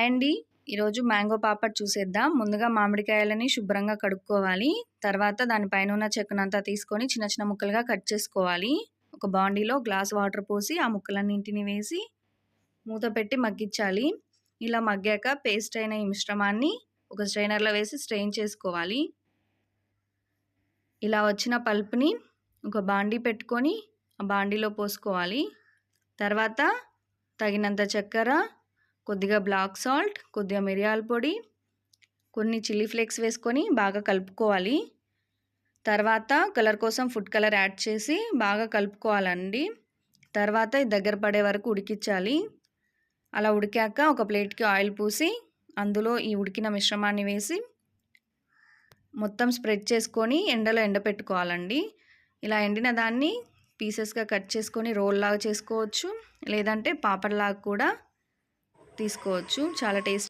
అండి ఈరోజు మ్యాంగో పాపడ్ చూసేద్దాం. ముందుగా మామిడికాయలని శుభ్రంగా కడుక్కోవాలి. తర్వాత దానిపైన ఉన్న చెక్కనంతా తీసుకొని చిన్న చిన్న ముక్కలుగా కట్ చేసుకోవాలి. ఒక బాండీలో గ్లాస్ వాటర్ పోసి ఆ ముక్కలన్నింటిని వేసి మూత పెట్టి మగ్గించాలి. ఇలా మగ్గాక పేస్ట్ అయిన ఈ మిశ్రమాన్ని ఒక స్ట్రైనర్లో వేసి స్ట్రెయిన్ చేసుకోవాలి. ఇలా వచ్చిన పల్ప్ని ఒక బాండీ పెట్టుకొని ఆ బాండీలో పోసుకోవాలి. తర్వాత తగినంత చక్కెర, కొద్దిగా బ్లాక్ సాల్ట్, కొద్దిగా మిరియాల పొడి, కొన్ని చిల్లీ ఫ్లేక్స్ వేసుకొని బాగా కలుపుకోవాలి. తర్వాత కలర్ కోసం ఫుడ్ కలర్ యాడ్ చేసి బాగా కలుపుకోవాలండి. తర్వాత ఇది దగ్గర పడే వరకు ఉడికించాలి. అలా ఉడికాక ఒక ప్లేట్కి ఆయిల్ పూసి అందులో ఈ ఉడికిన మిశ్రమాన్ని వేసి మొత్తం స్ప్రెడ్ చేసుకొని ఎండలో ఎండపెట్టుకోవాలండి. ఇలా ఎండిన దాన్ని పీసెస్గా కట్ చేసుకొని రోల్ లాగా చేసుకోవచ్చు, లేదంటే పాపడ్ లాగా కూడా తీసుకోవచ్చు. చాలా టేస్ట్